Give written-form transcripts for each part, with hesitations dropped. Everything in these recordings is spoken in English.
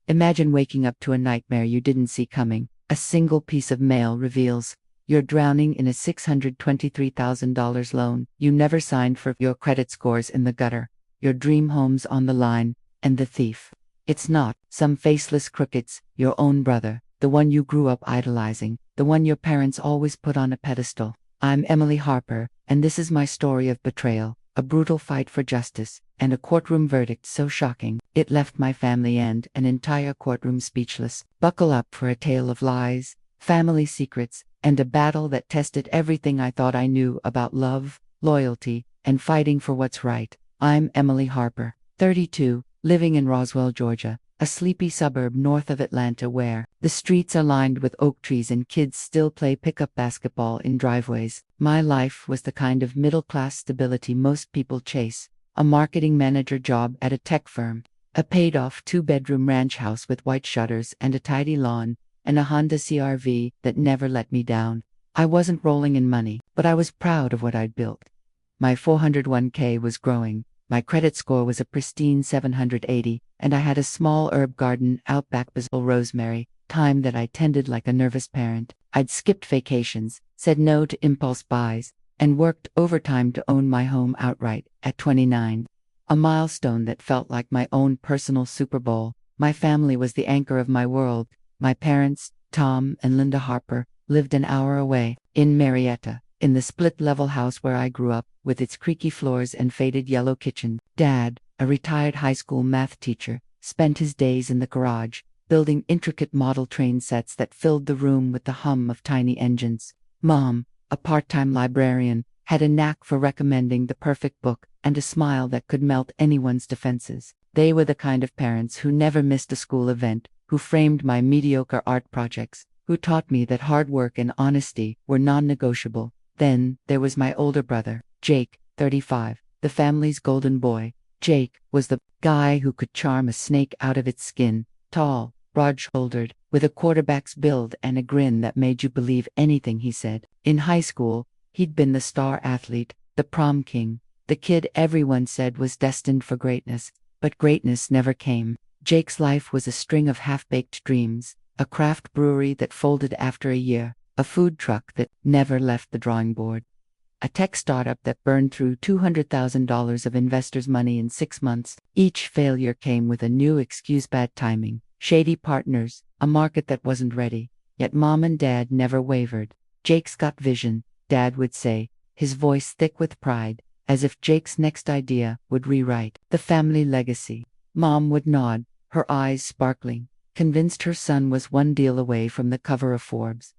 Imagine waking up to a nightmare you didn't see coming. A single piece of mail reveals you're drowning in a $623,000 loan you never signed for, your credit scores in the gutter, your dream homes on the line, and the thief. It's not some faceless crook, it's your own brother, the one you grew up idolizing, the one your parents always put on a pedestal. I'm Emily Harper, and this is my story of betrayal, a brutal fight for justice, and a courtroom verdict so shocking it left my family and an entire courtroom speechless. Buckle up for a tale of lies, family secrets, and a battle that tested everything I thought I knew about love, loyalty, and fighting for what's right. I'm Emily Harper, 32, living in Roswell, Georgia, a sleepy suburb north of Atlanta where the streets are lined with oak trees and kids still play pickup basketball in driveways. My life was the kind of middle-class stability most people chase: a marketing manager job at a tech firm, a paid-off two-bedroom ranch house with white shutters and a tidy lawn, and a Honda CR-V that never let me down. I wasn't rolling in money, but I was proud of what I'd built. My 401k was growing, my credit score was a pristine 780, and I had a small herb garden out back, basil, rosemary, thyme that I tended like a nervous parent. I'd skipped vacations, said no to impulse buys, and worked overtime to own my home outright at 29. A milestone that felt like my own personal Super Bowl. My family was the anchor of my world. My parents, Tom and Linda Harper, lived an hour away, in Marietta, in the split-level house where I grew up, with its creaky floors and faded yellow kitchen. Dad, a retired high school math teacher, spent his days in the garage, building intricate model train sets that filled the room with the hum of tiny engines. Mom, a part-time librarian, had a knack for recommending the perfect book and a smile that could melt anyone's defenses. They were the kind of parents who never missed a school event, who framed my mediocre art projects, who taught me that hard work and honesty were non-negotiable. Then there was my older brother, Jake, 35, the family's golden boy. Jake was the guy who could charm a snake out of its skin, tall, broad-shouldered, with a quarterback's build and a grin that made you believe anything he said. In high school, he'd been the star athlete, the prom king, the kid everyone said was destined for greatness, but greatness never came. Jake's life was a string of half-baked dreams: a craft brewery that folded after a year, a food truck that never left the drawing board, a tech startup that burned through $200,000 of investors' money in 6 months. Each failure came with a new excuse: bad timing, shady partners, a market that wasn't ready. Yet Mom and Dad never wavered. "Jake's got vision," Dad would say, his voice thick with pride, as if Jake's next idea would rewrite the family legacy. Mom would nod, her eyes sparkling, convinced her son was one deal away from the cover of Forbes.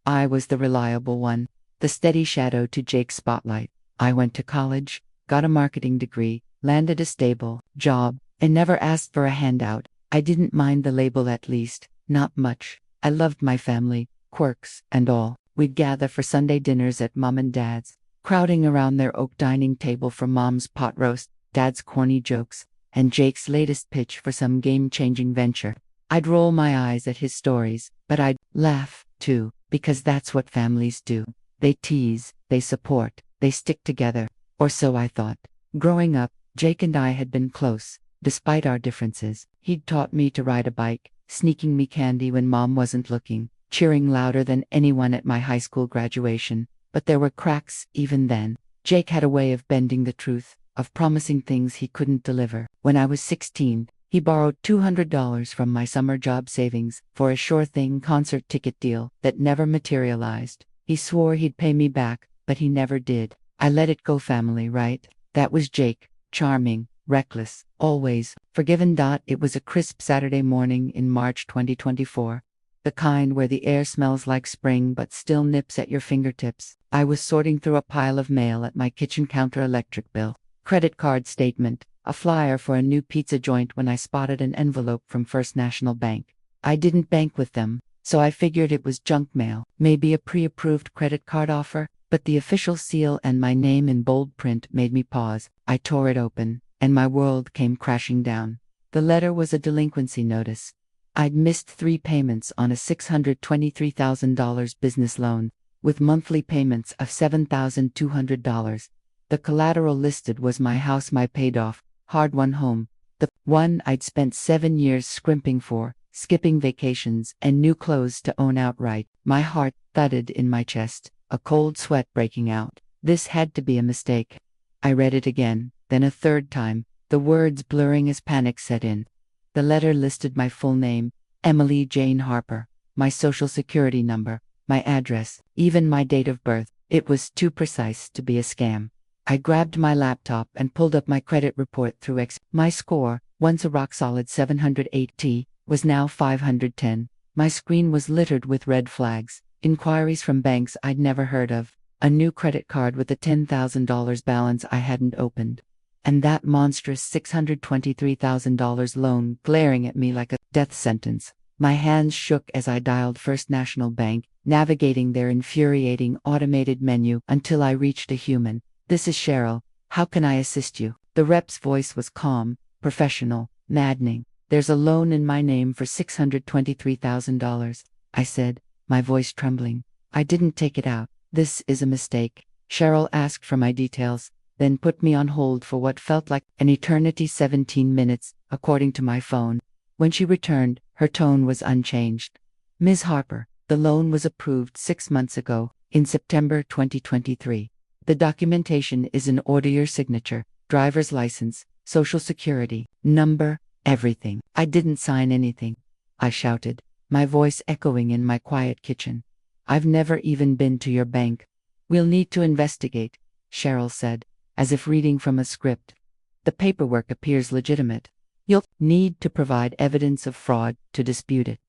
I was the reliable one, the steady shadow to Jake's spotlight. I went to college, got a marketing degree, landed a stable job, and never asked for a handout. I didn't mind the label, at least, not much. I loved my family, quirks and all. We'd gather for Sunday dinners at Mom and Dad's, crowding around their oak dining table for Mom's pot roast, Dad's corny jokes, and Jake's latest pitch for some game-changing venture. I'd roll my eyes at his stories, but I'd laugh, too, because that's what families do. They tease, they support, they stick together, or so I thought. Growing up, Jake and I had been close, despite our differences. He'd taught me to ride a bike, sneaking me candy when Mom wasn't looking, cheering louder than anyone at my high school graduation. But there were cracks even then. Jake had a way of bending the truth, of promising things he couldn't deliver. When I was 16, he borrowed $200 from my summer job savings for a sure-thing concert ticket deal that never materialized. He swore he'd pay me back, but he never did. I let it go, family, right? That was Jake, charming, reckless, always forgiven. It was a crisp Saturday morning in March 2024. The kind where the air smells like spring but still nips at your fingertips. I was sorting through a pile of mail at my kitchen counter: electric bill, credit card statement, a flyer for a new pizza joint, when I spotted an envelope from First National Bank. I didn't bank with them, so I figured it was junk mail, maybe a pre-approved credit card offer, but the official seal and my name in bold print made me pause. I tore it open, and my world came crashing down. The letter was a delinquency notice. I'd missed 3 payments on a $623,000 business loan, with monthly payments of $7,200. The collateral listed was my house, my paid-off, hard-won home, The one I'd spent 7 years scrimping for, skipping vacations and new clothes to own outright. My heart thudded in my chest, a cold sweat breaking out. This had to be a mistake. I read it again, then a third time, the words blurring as panic set in. The letter listed my full name, Emily Jane Harper, my social security number, my address, even my date of birth. It was too precise to be a scam. I grabbed my laptop and pulled up my credit report through My score, once a rock-solid 708T, was now 510. My screen was littered with red flags, inquiries from banks I'd never heard of, a new credit card with a $10,000 balance I hadn't opened, and that monstrous $623,000 loan glaring at me like a death sentence. My hands shook as I dialed First National Bank, navigating their infuriating automated menu until I reached a human. "This is Cheryl. How can I assist you?" The rep's voice was calm, professional, maddening. "There's a loan in my name for $623,000, I said, my voice trembling. "I didn't take it out. This is a mistake." Cheryl asked for my details, then put me on hold for what felt like an eternity, 17 minutes, according to my phone. When she returned, her tone was unchanged. "Ms. Harper, the loan was approved 6 months ago, in September 2023. The documentation is in order: your signature, driver's license, social security number, everything." "I didn't sign anything," I shouted, my voice echoing in my quiet kitchen. "I've never even been to your bank." "We'll need to investigate," Cheryl said, as if reading from a script. "The paperwork appears legitimate. You'll need to provide evidence of fraud to dispute it."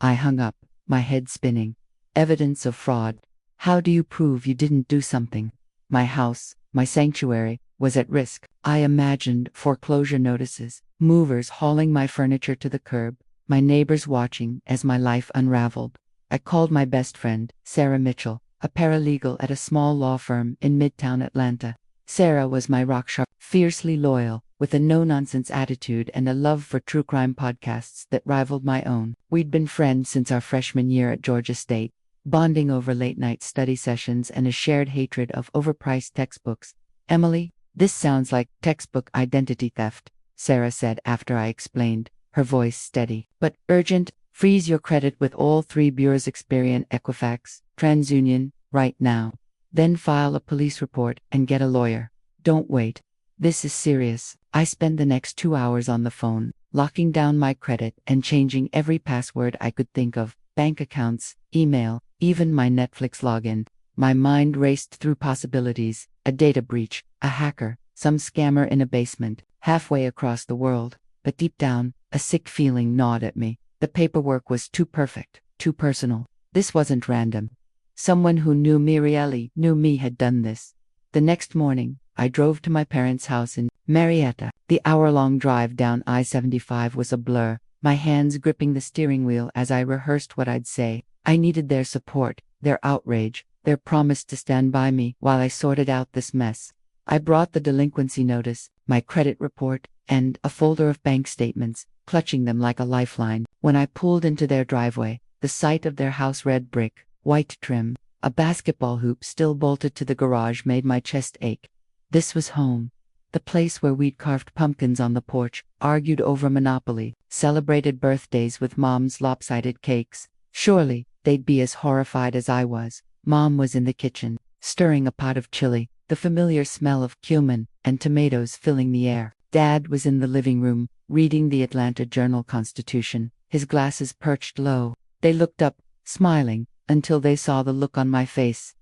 I hung up, my head spinning. Evidence of fraud? How do you prove you didn't do something? My house, my sanctuary, was at risk. I imagined foreclosure notices, movers hauling my furniture to the curb, my neighbors watching as my life unraveled. I called my best friend, Sarah Mitchell, a paralegal at a small law firm in Midtown Atlanta. Sarah was my rocksharp, fiercely loyal, with a no-nonsense attitude and a love for true crime podcasts that rivaled my own. We'd been friends since our freshman year at Georgia State, bonding over late-night study sessions and a shared hatred of overpriced textbooks. "Emily, this sounds like textbook identity theft," Sarah said after I explained, her voice steady but urgent. "Freeze your credit with all 3 bureaus: Experian, Equifax, TransUnion, right now. Then file a police report and get a lawyer. Don't wait. This is serious." I spent the next 2 hours on the phone, locking down my credit and changing every password I could think of: bank accounts, email, even my Netflix login. My mind raced through possibilities: a data breach, a hacker, some scammer in a basement, halfway across the world. But deep down, a sick feeling gnawed at me. The paperwork was too perfect, too personal. This wasn't random. Someone who knew me really knew me had done this. The next morning, I drove to my parents' house in Marietta. The hour-long drive down I-75 was a blur, my hands gripping the steering wheel as I rehearsed what I'd say. I needed their support, their outrage, their promise to stand by me while I sorted out this mess. I brought the delinquency notice, my credit report, and a folder of bank statements, clutching them like a lifeline. When I pulled into their driveway, the sight of their house, red brick, white trim, a basketball hoop still bolted to the garage, made my chest ache. This was home. The place where we'd carved pumpkins on the porch, argued over Monopoly, celebrated birthdays with Mom's lopsided cakes. Surely, they'd be as horrified as I was. Mom was in the kitchen, stirring a pot of chili, the familiar smell of cumin and tomatoes filling the air. Dad was in the living room, reading the Atlanta Journal-Constitution, his glasses perched low. They looked up, smiling, until they saw the look on my face.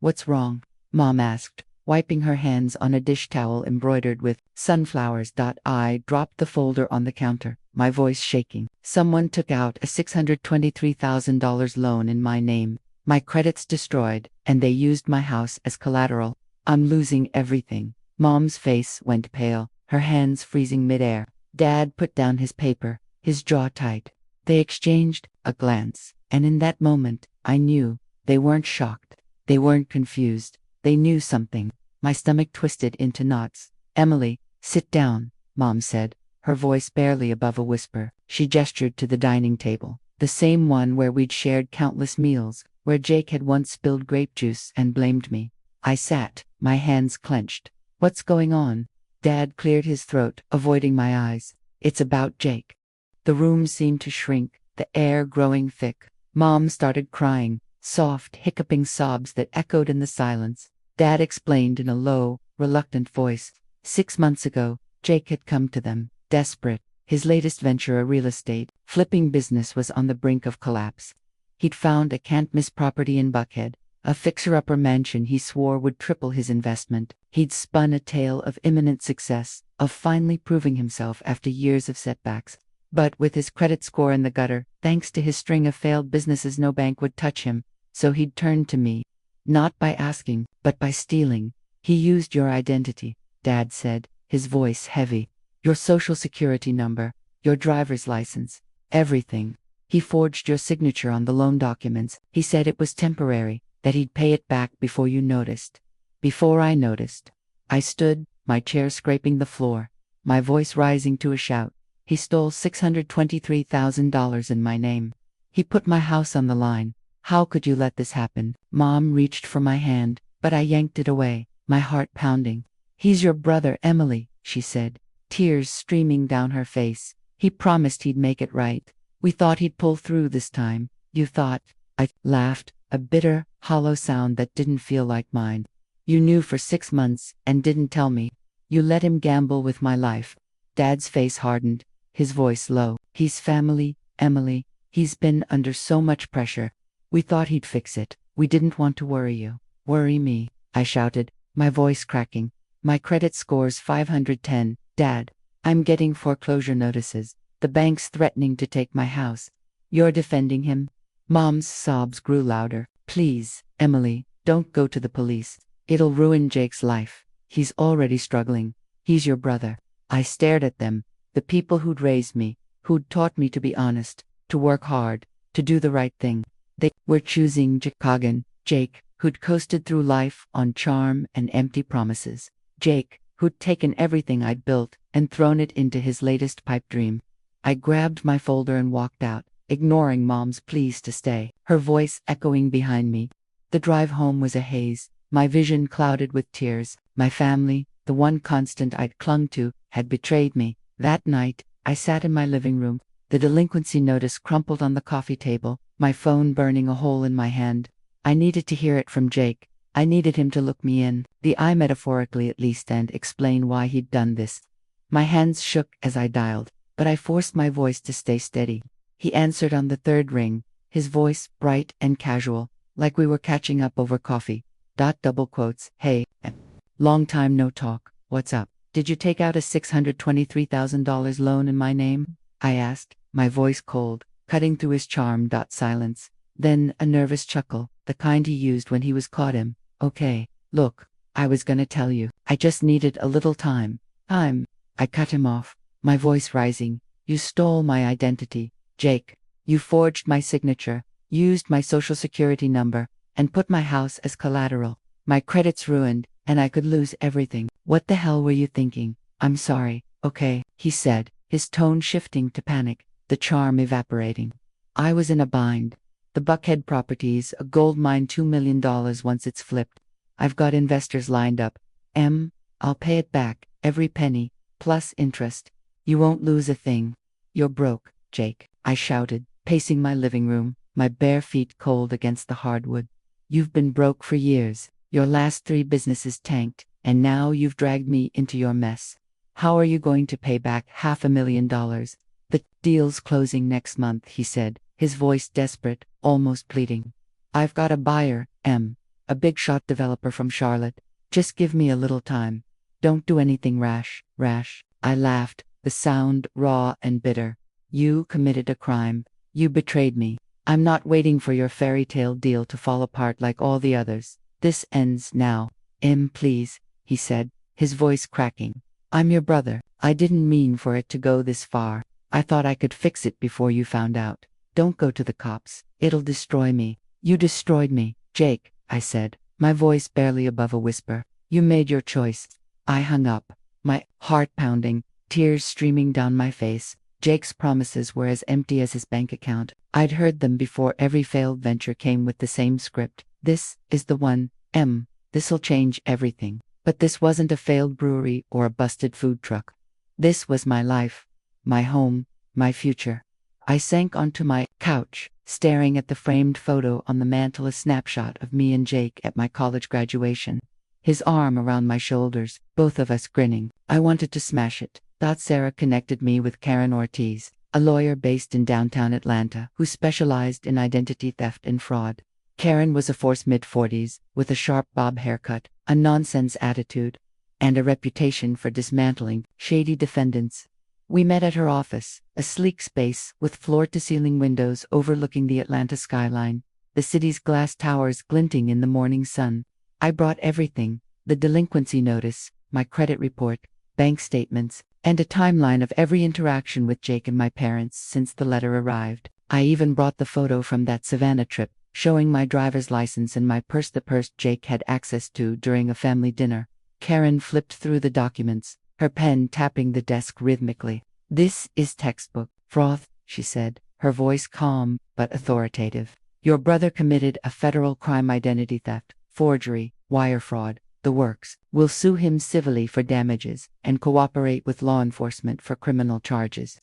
What's wrong?" Mom asked, wiping her hands on a dish towel embroidered with sunflowers. I dropped the folder on the counter, my voice shaking. "Someone took out a $623,000 loan in my name. My credit's destroyed, and they used my house as collateral. I'm losing everything." Mom's face went pale, her hands freezing midair. Dad put down his paper, his jaw tight. They exchanged a glance, and in that moment, I knew. They weren't shocked. They weren't confused. They knew something. My stomach twisted into knots. "Emily, sit down," Mom said, her voice barely above a whisper. She gestured to the dining table, the same one where we'd shared countless meals, where Jake had once spilled grape juice and blamed me. I sat, my hands clenched. "What's going on?" Dad cleared his throat, avoiding my eyes. It's about Jake. The room seemed to shrink, the air growing thick. Mom started crying, soft, hiccuping sobs that echoed in the silence. Dad explained in a low, reluctant voice. 6 months ago, Jake had come to them, desperate. His latest venture, a real estate flipping business, was on the brink of collapse. He'd found a can't-miss property in Buckhead, a fixer-upper mansion he swore would triple his investment. He'd spun a tale of imminent success, of finally proving himself after years of setbacks. But with his credit score in the gutter, thanks to his string of failed businesses, no bank would touch him, so he'd turned to me. Not by asking, but by stealing. He used your identity, Dad said, his voice heavy. Your social security number, your driver's license, everything. He forged your signature on the loan documents. He said it was temporary, that he'd pay it back before you noticed. Before I noticed. I stood, my chair scraping the floor, my voice rising to a shout. He stole $623,000 in my name. He put my house on the line. How could you let this happen? Mom reached for my hand, but I yanked it away, my heart pounding. He's your brother, Emily, she said, tears streaming down her face. He promised he'd make it right. We thought he'd pull through this time. You thought. I laughed, a bitter, hollow sound that didn't feel like mine. You knew for 6 months and didn't tell me. You let him gamble with my life. Dad's face hardened, his voice low. He's family, Emily. He's been under so much pressure. We thought he'd fix it. We didn't want to worry you. Worry me, I shouted, my voice cracking. My credit score's 510, Dad. I'm getting foreclosure notices. The bank's threatening to take my house. You're defending him? Mom's sobs grew louder. Please, Emily, don't go to the police. It'll ruin Jake's life. He's already struggling. He's your brother. I stared at them, the people who'd raised me, who'd taught me to be honest, to work hard, to do the right thing. They were choosing Jake, who'd coasted through life on charm and empty promises. Jake, who'd taken everything I'd built and thrown it into his latest pipe dream. I grabbed my folder and walked out, ignoring Mom's pleas to stay, her voice echoing behind me. The drive home was a haze, my vision clouded with tears. My family, the one constant I'd clung to, had betrayed me. That night, I sat in my living room, the delinquency notice crumpled on the coffee table, my phone burning a hole in my hand. I needed to hear it from Jake. I needed him to look me in, the eye metaphorically at least, and explain why he'd done this. My hands shook as I dialed, but I forced my voice to stay steady. He answered on the third ring, his voice bright and casual, like we were catching up over coffee. Double quotes, hey, long time no talk, what's up? Did you take out a $623,000 loan in my name? I asked, my voice cold, cutting through his charm. Silence. Then a nervous chuckle, the kind he used when he was caught him. Okay, look, I was gonna tell you. I just needed a little time. I cut him off, my voice rising. You stole my identity, Jake. You forged my signature, used my social security number, and put my house as collateral. My credit's ruined, and I could lose everything. What the hell were you thinking? I'm sorry, okay, he said, his tone shifting to panic, the charm evaporating. I was in a bind. The Buckhead property's a gold mine, $2 million once it's flipped. I've got investors lined up. I'll pay it back, every penny, plus interest. You won't lose a thing. You're broke, Jake, I shouted, pacing my living room, my bare feet cold against the hardwood. You've been broke for years. Your last 3 businesses tanked, and now you've dragged me into your mess. How are you going to pay back $500,000? The deal's closing next month, he said, his voice desperate, almost pleading. I've got a buyer, a big-shot developer from Charlotte. Just give me a little time. Don't do anything rash. I laughed, the sound raw and bitter. You committed a crime. You betrayed me. I'm not waiting for your fairy tale deal to fall apart like all the others. This ends now. Please, he said, his voice cracking. I'm your brother. I didn't mean for it to go this far. I thought I could fix it before you found out. Don't go to the cops. It'll destroy me. You destroyed me, Jake, I said, my voice barely above a whisper. You made your choice. I hung up, my heart pounding, tears streaming down my face. Jake's promises were as empty as his bank account. I'd heard them before. Every failed venture came with the same script. This is the one, This'll change everything. But this wasn't a failed brewery or a busted food truck. This was my life, my home, my future. I sank onto my couch, staring at the framed photo on the mantel, a snapshot of me and Jake at my college graduation. His arm around my shoulders, both of us grinning. I wanted to smash it. Thought Sarah connected me with Karen Ortiz, a lawyer based in downtown Atlanta who specialized in identity theft and fraud. Karen was a force mid-40s, with a sharp bob haircut, a nonsense attitude, and a reputation for dismantling shady defendants. We met at her office, a sleek space with floor-to-ceiling windows overlooking the Atlanta skyline, the city's glass towers glinting in the morning sun. I brought everything: the delinquency notice, my credit report, bank statements, and a timeline of every interaction with Jake and my parents since the letter arrived. I even brought the photo from that Savannah trip, showing my driver's license and my purse, the purse Jake had access to during a family dinner. Karen flipped through the documents, her pen tapping the desk rhythmically. "This is textbook froth," she said, her voice calm but authoritative. "Your brother committed a federal crime: identity theft, forgery, wire fraud, the works. We'll sue him civilly for damages and cooperate with law enforcement for criminal charges.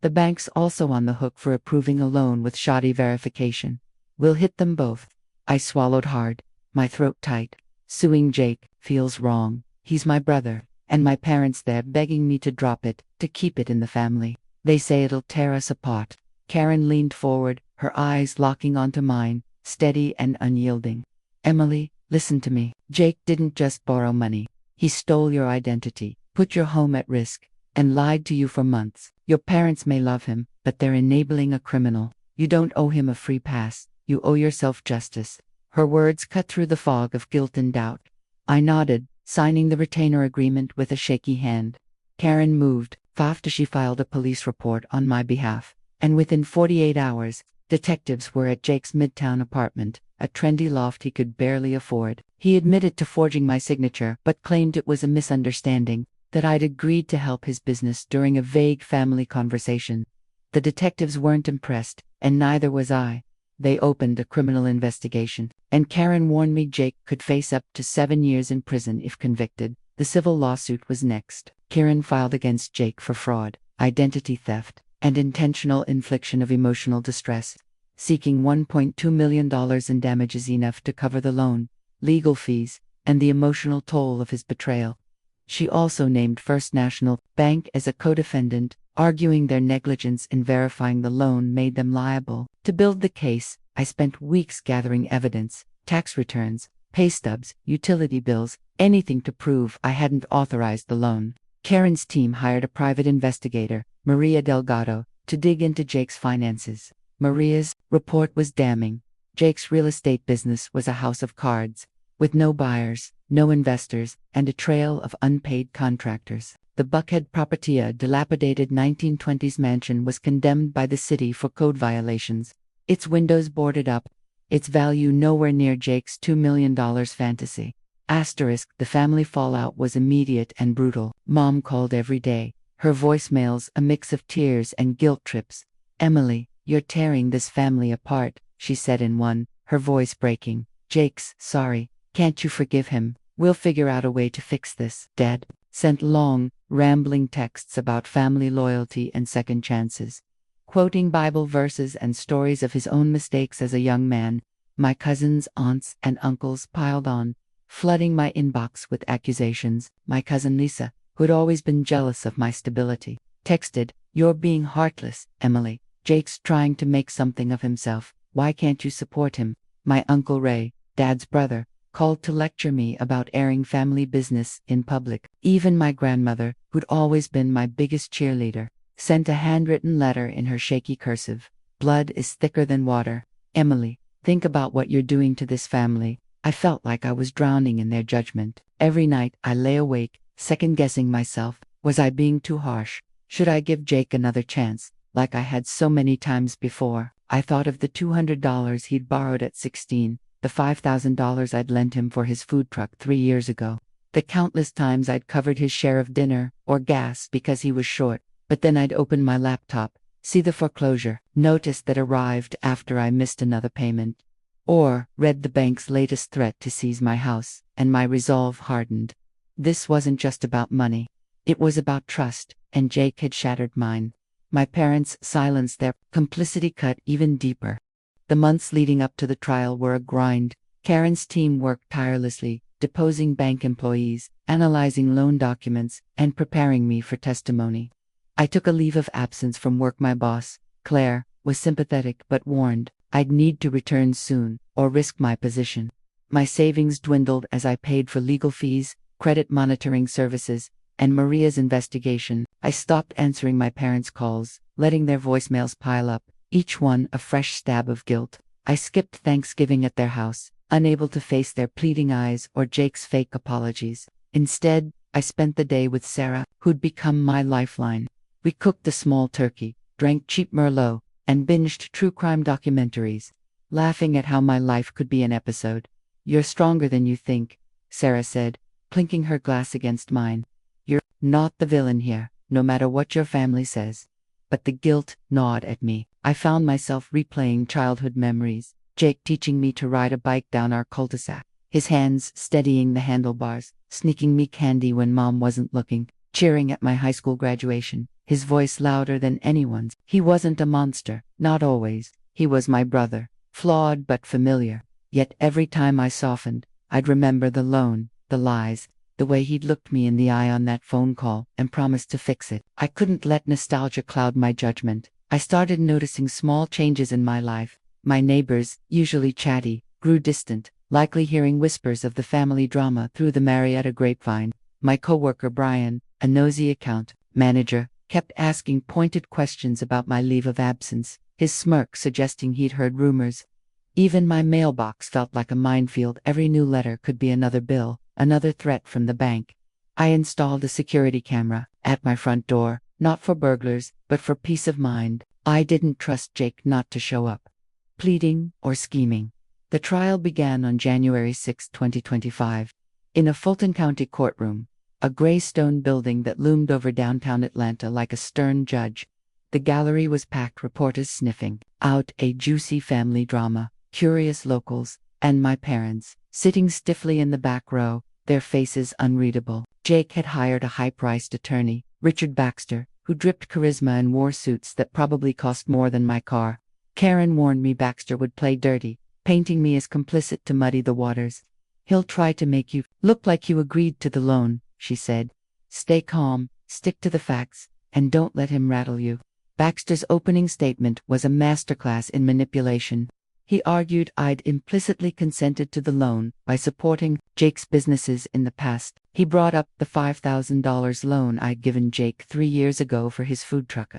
The bank's also on the hook for approving a loan with shoddy verification. We'll hit them both." I swallowed hard, my throat tight. Suing Jake feels wrong. He's my brother, and my parents, they're begging me to drop it, to keep it in the family. They say it'll tear us apart. Karen leaned forward, her eyes locking onto mine, steady and unyielding. "Emily, listen to me. Jake didn't just borrow money. He stole your identity, put your home at risk, and lied to you for months. Your parents may love him, but they're enabling a criminal. You don't owe him a free pass. You owe yourself justice." Her words cut through the fog of guilt and doubt. I nodded, signing the retainer agreement with a shaky hand. Karen moved, after she filed a police report on my behalf, and within 48 hours, detectives were at Jake's midtown apartment, a trendy loft he could barely afford. He admitted to forging my signature, but claimed it was a misunderstanding, that I'd agreed to help his business during a vague family conversation. The detectives weren't impressed, and neither was I. They opened a criminal investigation, and Karen warned me Jake could face up to 7 years in prison if convicted. The civil lawsuit was next. Karen filed against Jake for fraud, identity theft, and intentional infliction of emotional distress, seeking $1.2 million in damages, enough to cover the loan, legal fees, and the emotional toll of his betrayal. She also named First National Bank as a co-defendant, arguing their negligence in verifying the loan made them liable. To build the case, I spent weeks gathering evidence: tax returns, pay stubs, utility bills, anything to prove I hadn't authorized the loan. Karen's team hired a private investigator, Maria Delgado, to dig into Jake's finances. Maria's report was damning. Jake's real estate business was a house of cards, with no buyers, no investors, and a trail of unpaid contractors. The Buckhead property, a dilapidated 1920s mansion, was condemned by the city for code violations. Its windows boarded up, its value nowhere near Jake's $2 million fantasy. The family fallout was immediate and brutal. Mom called every day, her voicemails a mix of tears and guilt trips. "Emily, you're tearing this family apart," she said in one, her voice breaking. "Jake's sorry. Can't you forgive him? We'll figure out a way to fix this." Dad sent long, rambling texts about family loyalty and second chances, quoting Bible verses and stories of his own mistakes as a young man. My cousins, aunts, and uncles piled on, flooding my inbox with accusations. My cousin Lisa, who'd always been jealous of my stability, texted, "You're being heartless, Emily. Jake's trying to make something of himself. Why can't you support him?" My Uncle Ray, Dad's brother, called to lecture me about airing family business in public. Even my grandmother, who'd always been my biggest cheerleader, sent a handwritten letter in her shaky cursive. "Blood is thicker than water. Emily, think about what you're doing to this family." I felt like I was drowning in their judgment. Every night I lay awake, second-guessing myself. Was I being too harsh? Should I give Jake another chance, like I had so many times before? I thought of the $200 he'd borrowed at 16, the $5,000 I'd lent him for his food truck 3 years ago, the countless times I'd covered his share of dinner or gas because he was short. But then I'd open my laptop, see the foreclosure notice that arrived after I missed another payment, or read the bank's latest threat to seize my house, and my resolve hardened. This wasn't just about money. It was about trust, and Jake had shattered mine. My parents' silence, their complicity cut even deeper. The months leading up to the trial were a grind. Karen's team worked tirelessly, deposing bank employees, analyzing loan documents, and preparing me for testimony. I took a leave of absence from work. My boss, Claire, was sympathetic but warned I'd need to return soon, or risk my position. My savings dwindled as I paid for legal fees, credit monitoring services, and Maria's investigation. I stopped answering my parents' calls, letting their voicemails pile up, each one a fresh stab of guilt. I skipped Thanksgiving at their house, unable to face their pleading eyes or Jake's fake apologies. Instead, I spent the day with Sarah, who'd become my lifeline. We cooked a small turkey, drank cheap Merlot, and binged true crime documentaries, laughing at how my life could be an episode. "You're stronger than you think," Sarah said, clinking her glass against mine. "You're not the villain here, no matter what your family says." But the guilt gnawed at me. I found myself replaying childhood memories. Jake teaching me to ride a bike down our cul-de-sac, his hands steadying the handlebars, sneaking me candy when mom wasn't looking, cheering at my high school graduation, his voice louder than anyone's. He wasn't a monster, not always. He was my brother, flawed but familiar. Yet every time I softened, I'd remember the loan, the lies, the way he'd looked me in the eye on that phone call and promised to fix it. I couldn't let nostalgia cloud my judgment. I started noticing small changes in my life. My neighbors, usually chatty, grew distant, likely hearing whispers of the family drama through the Marietta grapevine. My coworker Brian, a nosy account manager, kept asking pointed questions about my leave of absence, his smirk suggesting he'd heard rumors. Even my mailbox felt like a minefield. Every new letter could be another bill, another threat from the bank. I installed a security camera at my front door, not for burglars, but for peace of mind. I didn't trust Jake not to show up, pleading or scheming. The trial began on January 6, 2025, in a Fulton County courtroom, a gray stone building that loomed over downtown Atlanta like a stern judge. The gallery was packed, reporters sniffing out a juicy family drama, curious locals, and my parents, sitting stiffly in the back row, their faces unreadable. Jake had hired a high-priced attorney, Richard Baxter, who dripped charisma and wore suits that probably cost more than my car. Karen warned me Baxter would play dirty, painting me as complicit to muddy the waters. "He'll try to make you look like you agreed to the loan," she said. "Stay calm, stick to the facts, and don't let him rattle you." Baxter's opening statement was a masterclass in manipulation. He argued I'd implicitly consented to the loan by supporting Jake's businesses in the past. He brought up the $5,000 loan I'd given Jake 3 years ago for his food truck.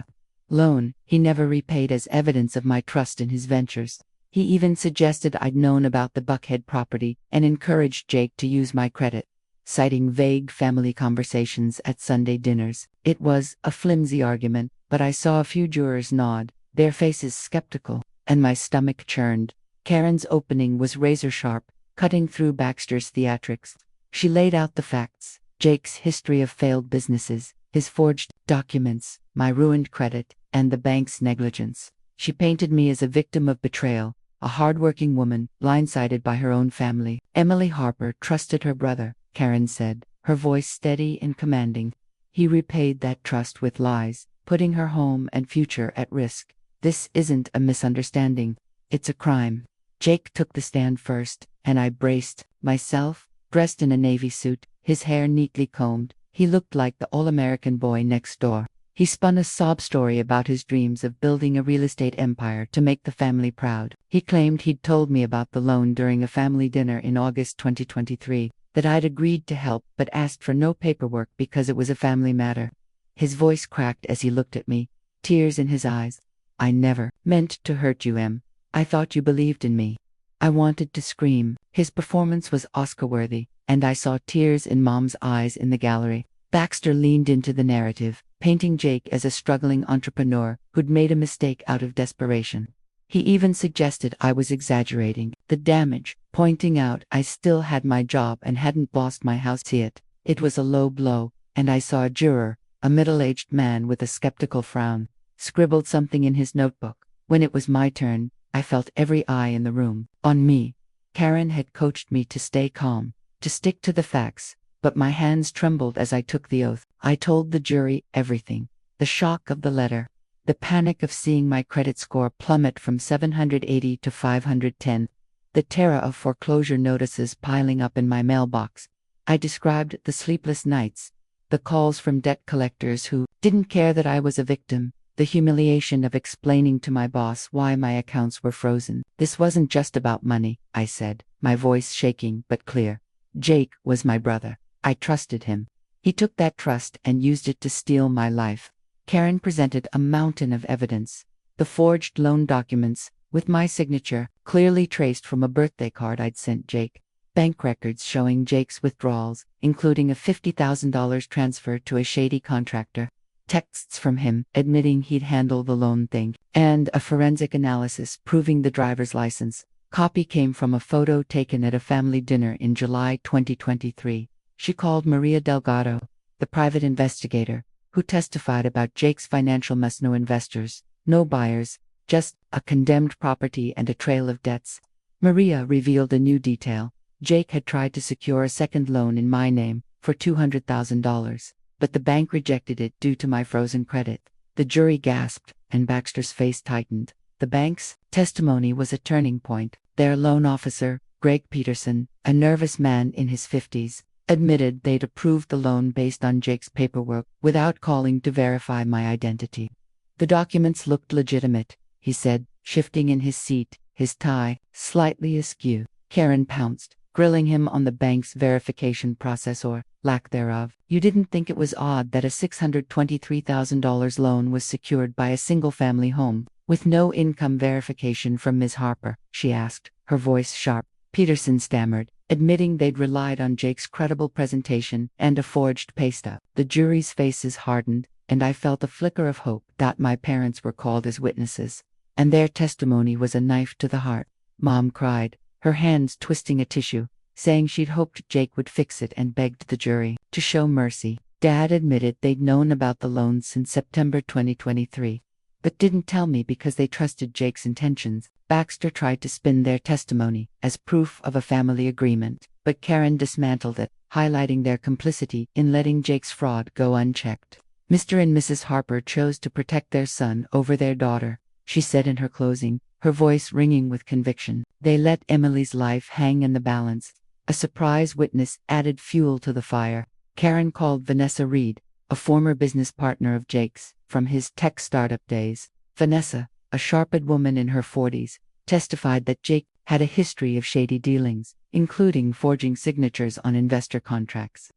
Loan he never repaid as evidence of my trust in his ventures. He even suggested I'd known about the Buckhead property and encouraged Jake to use my credit, citing vague family conversations at Sunday dinners. It was a flimsy argument, but I saw a few jurors nod, their faces skeptical, and my stomach churned. Karen's opening was razor-sharp, cutting through Baxter's theatrics. She laid out the facts: Jake's history of failed businesses, his forged documents, my ruined credit, and the bank's negligence. She painted me as a victim of betrayal, a hard-working woman, blindsided by her own family. "Emily Harper trusted her brother," Karen said, her voice steady and commanding. "He repaid that trust with lies, putting her home and future at risk. This isn't a misunderstanding. It's a crime." Jake took the stand first, and I braced myself, dressed in a navy suit, his hair neatly combed. He looked like the all-American boy next door. He spun a sob story about his dreams of building a real estate empire to make the family proud. He claimed he'd told me about the loan during a family dinner in August 2023, that I'd agreed to help but asked for no paperwork because it was a family matter. His voice cracked as he looked at me, tears in his eyes. "I never meant to hurt you, Em. I thought you believed in me." I wanted to scream. His performance was Oscar-worthy, and I saw tears in Mom's eyes in the gallery. Baxter leaned into the narrative, painting Jake as a struggling entrepreneur who'd made a mistake out of desperation. He even suggested I was exaggerating the damage, pointing out I still had my job and hadn't lost my house yet. It was a low blow, and I saw a juror, a middle-aged man with a skeptical frown, scribbled something in his notebook. When it was my turn, I felt every eye in the room on me. Karen had coached me to stay calm, to stick to the facts, but my hands trembled as I took the oath. I told the jury everything. The shock of the letter, the panic of seeing my credit score plummet from 780 to 510, the terror of foreclosure notices piling up in my mailbox. I described the sleepless nights, the calls from debt collectors who didn't care that I was a victim, the humiliation of explaining to my boss why my accounts were frozen. This wasn't just about money, I said, my voice shaking but clear. Jake was my brother. I trusted him. He took that trust and used it to steal my life. Karen presented a mountain of evidence. The forged loan documents, with my signature, clearly traced from a birthday card I'd sent Jake. Bank records showing Jake's withdrawals, including a $50,000 transfer to a shady contractor. Texts from him admitting he'd handle the loan thing, and a forensic analysis proving the driver's license. Copy came from a photo taken at a family dinner in July 2023. She called Maria Delgado, the private investigator, who testified about Jake's financial mess. No investors, no buyers, just a condemned property and a trail of debts. Maria revealed a new detail. Jake had tried to secure a second loan in my name for $200,000, but the bank rejected it due to my frozen credit. The jury gasped, and Baxter's face tightened. The bank's testimony was a turning point. Their loan officer, Greg Peterson, a nervous man in his 50s, admitted they'd approved the loan based on Jake's paperwork without calling to verify my identity. The documents looked legitimate, he said, shifting in his seat, his tie slightly askew. Karen pounced, grilling him on the bank's verification process or lack thereof. You didn't think it was odd that a $623,000 loan was secured by a single-family home, with no income verification from Ms. Harper? She asked, her voice sharp. Peterson stammered, admitting they'd relied on Jake's credible presentation and a forged pay stub. The jury's faces hardened, and I felt a flicker of hope that my parents were called as witnesses, and their testimony was a knife to the heart. Mom cried, her hands twisting a tissue, saying she'd hoped Jake would fix it, and begged the jury to show mercy. Dad admitted they'd known about the loan since September 2023, but didn't tell me because they trusted Jake's intentions. Baxter tried to spin their testimony as proof of a family agreement, but Karen dismantled it, highlighting their complicity in letting Jake's fraud go unchecked. Mr. and Mrs. Harper chose to protect their son over their daughter, she said in her closing, her voice ringing with conviction. They let Emily's life hang in the balance. A surprise witness added fuel to the fire. Karen called Vanessa Reed, a former business partner of Jake's from his tech startup days. Vanessa, a sharp-eyed woman in her 40s, testified that Jake had a history of shady dealings, including forging signatures on investor contracts.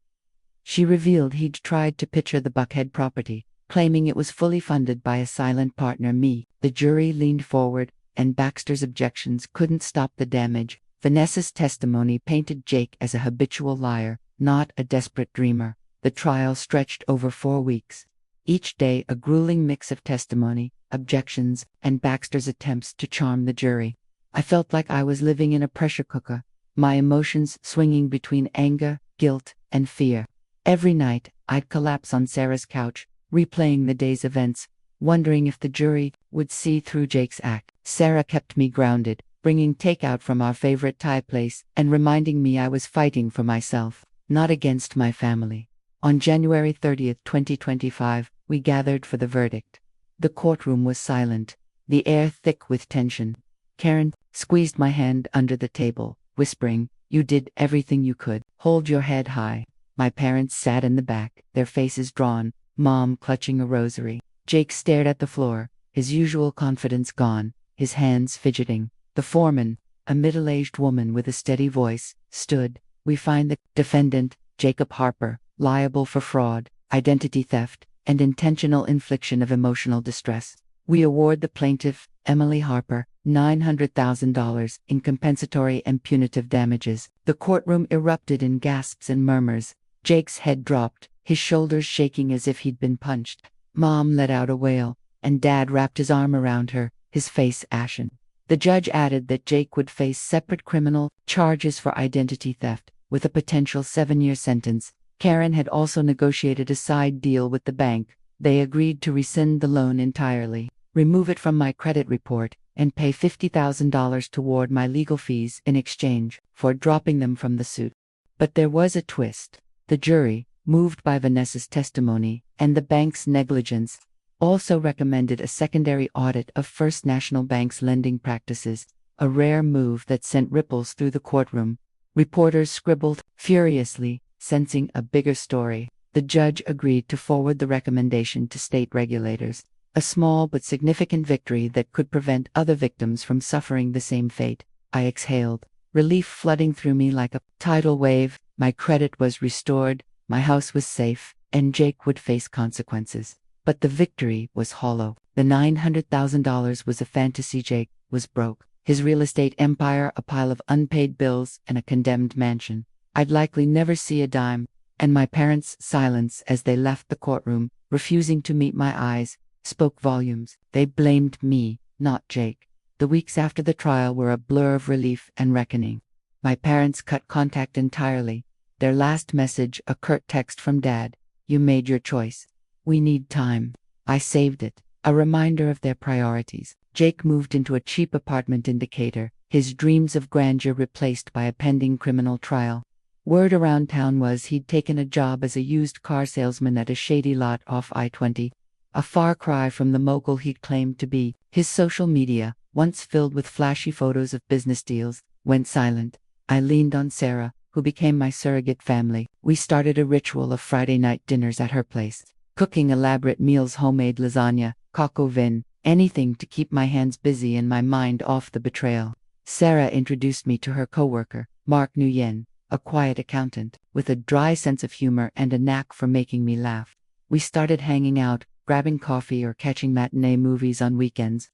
She revealed he'd tried to pitch her the Buckhead property, claiming it was fully funded by a silent partner, me. The jury leaned forward, and Baxter's objections couldn't stop the damage. Vanessa's testimony painted Jake as a habitual liar, not a desperate dreamer. The trial stretched over 4 weeks. Each day a grueling mix of testimony, objections, and Baxter's attempts to charm the jury. I felt like I was living in a pressure cooker, my emotions swinging between anger, guilt, and fear. Every night, I'd collapse on Sarah's couch, replaying the day's events, wondering if the jury would see through Jake's act. Sarah kept me grounded, bringing takeout from our favorite Thai place and reminding me I was fighting for myself, not against my family. On January 30, 2025, we gathered for the verdict. The courtroom was silent, the air thick with tension. Karen squeezed my hand under the table, whispering, "You did everything you could. Hold your head high." My parents sat in the back, their faces drawn, Mom clutching a rosary. Jake stared at the floor, his usual confidence gone, his hands fidgeting. The foreman, a middle-aged woman with a steady voice, stood. "We find the defendant, Jacob Harper, liable for fraud, identity theft, and intentional infliction of emotional distress. We award the plaintiff, Emily Harper, $900,000 in compensatory and punitive damages." The courtroom erupted in gasps and murmurs. Jake's head dropped, his shoulders shaking as if he'd been punched. Mom let out a wail, and Dad wrapped his arm around her, his face ashen. The judge added that Jake would face separate criminal charges for identity theft, with a potential 7-year sentence. Karen had also negotiated a side deal with the bank. They agreed to rescind the loan entirely, remove it from my credit report, and pay $50,000 toward my legal fees in exchange for dropping them from the suit. But there was a twist. The jury, moved by Vanessa's testimony and the bank's negligence, also recommended a secondary audit of First National Bank's lending practices, a rare move that sent ripples through the courtroom. Reporters scribbled furiously, sensing a bigger story. The judge agreed to forward the recommendation to state regulators, a small but significant victory that could prevent other victims from suffering the same fate. I exhaled, relief flooding through me like a tidal wave. My credit was restored, my house was safe, and Jake would face consequences. But the victory was hollow. The $900,000 was a fantasy. Jake was broke. His real estate empire a pile of unpaid bills and a condemned mansion. I'd likely never see a dime, and my parents' silence as they left the courtroom, refusing to meet my eyes, spoke volumes. They blamed me, not Jake. The weeks after the trial were a blur of relief and reckoning. My parents cut contact entirely. Their last message, a curt text from Dad: "You made your choice. We need time." I saved it, a reminder of their priorities. Jake moved into a cheap apartment in Decatur, his dreams of grandeur replaced by a pending criminal trial. Word around town was he'd taken a job as a used car salesman at a shady lot off I-20, a far cry from the mogul he'd claimed to be. His social media, once filled with flashy photos of business deals, went silent. I leaned on Sarah, who became my surrogate family. We started a ritual of Friday night dinners at her place, cooking elaborate meals, homemade lasagna, coq au vin, anything to keep my hands busy and my mind off the betrayal. Sarah introduced me to her coworker, Mark Nguyen, a quiet accountant, with a dry sense of humor and a knack for making me laugh. We started hanging out, grabbing coffee or catching matinee movies on weekends.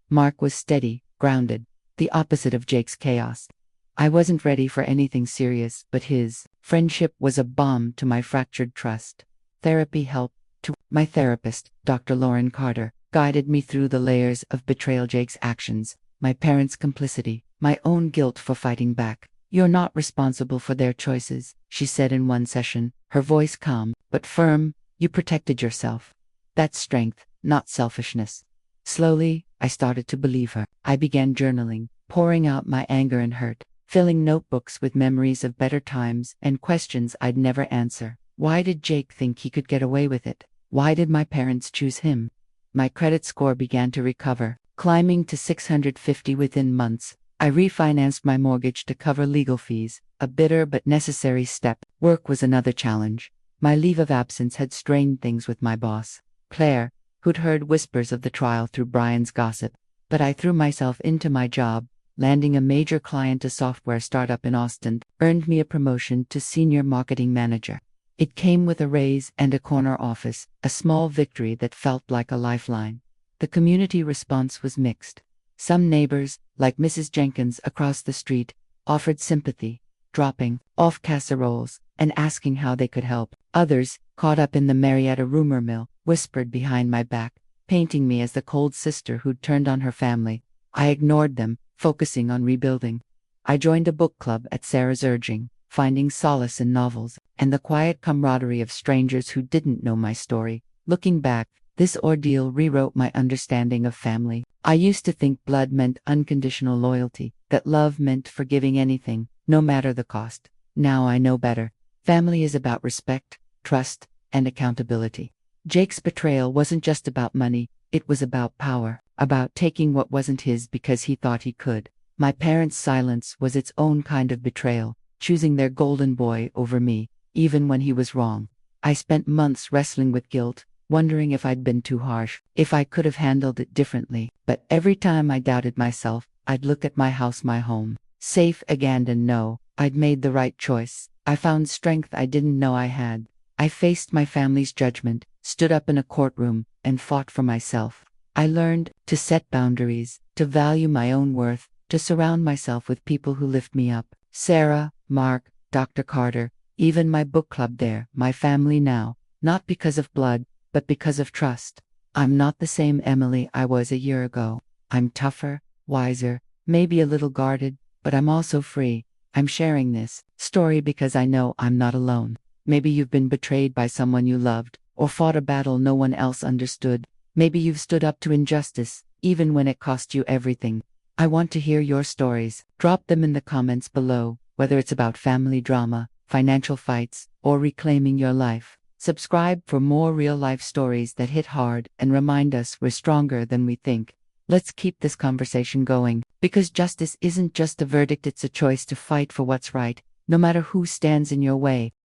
Mark was steady, grounded, the opposite of Jake's chaos. I wasn't ready for anything serious, but his friendship was a balm to my fractured trust. Therapy helped, too. My therapist, Dr. Lauren Carter, guided me through the layers of betrayal: Jake's actions, my parents' complicity, my own guilt for fighting back. "You're not responsible for their choices," she said in one session, her voice calm but firm. "You protected yourself. That's strength, not selfishness." Slowly, I started to believe her. I began journaling, pouring out my anger and hurt, filling notebooks with memories of better times and questions I'd never answer. Why did Jake think he could get away with it? Why did my parents choose him? My credit score began to recover, climbing to 650 within months. I refinanced my mortgage to cover legal fees, a bitter but necessary step. Work was another challenge. My leave of absence had strained things with my boss, Claire, who'd heard whispers of the trial through Brian's gossip. But I threw myself into my job. Landing a major client, a software startup in Austin, earned me a promotion to senior marketing manager. It came with a raise and a corner office, a small victory that felt like a lifeline. The community response was mixed. Some neighbors, like Mrs. Jenkins across the street, offered sympathy, dropping off casseroles and asking how they could help. Others, caught up in the Marietta rumor mill, whispered behind my back, painting me as the cold sister who'd turned on her family. I ignored them, focusing on rebuilding. I joined a book club at Sarah's urging, finding solace in novels and the quiet camaraderie of strangers who didn't know my story. Looking back, this ordeal rewrote my understanding of family. I used to think blood meant unconditional loyalty, that love meant forgiving anything, no matter the cost. Now I know better. Family is about respect, trust, and accountability. Jake's betrayal wasn't just about money, it was about power, about taking what wasn't his because he thought he could. My parents' silence was its own kind of betrayal, choosing their golden boy over me, even when he was wrong. I spent months wrestling with guilt, wondering if I'd been too harsh, if I could have handled it differently. But every time I doubted myself, I'd look at my house, my home, safe again, and know I'd made the right choice. I found strength I didn't know I had. I faced my family's judgment, stood up in a courtroom, and fought for myself. I learned to set boundaries, to value my own worth, to surround myself with people who lift me up. Sarah, Mark, Dr. Carter, even my book club, they're my family now, not because of blood, but because of trust. I'm not the same Emily I was a year ago. I'm tougher, wiser, maybe a little guarded, but I'm also free. I'm sharing this story because I know I'm not alone. Maybe you've been betrayed by someone you loved, or fought a battle no one else understood. Maybe you've stood up to injustice, even when it cost you everything. I want to hear your stories. Drop them in the comments below, whether it's about family drama, financial fights, or reclaiming your life. Subscribe for more real-life stories that hit hard and remind us we're stronger than we think. Let's keep this conversation going, because justice isn't just a verdict, it's a choice to fight for what's right, no matter who stands in your way.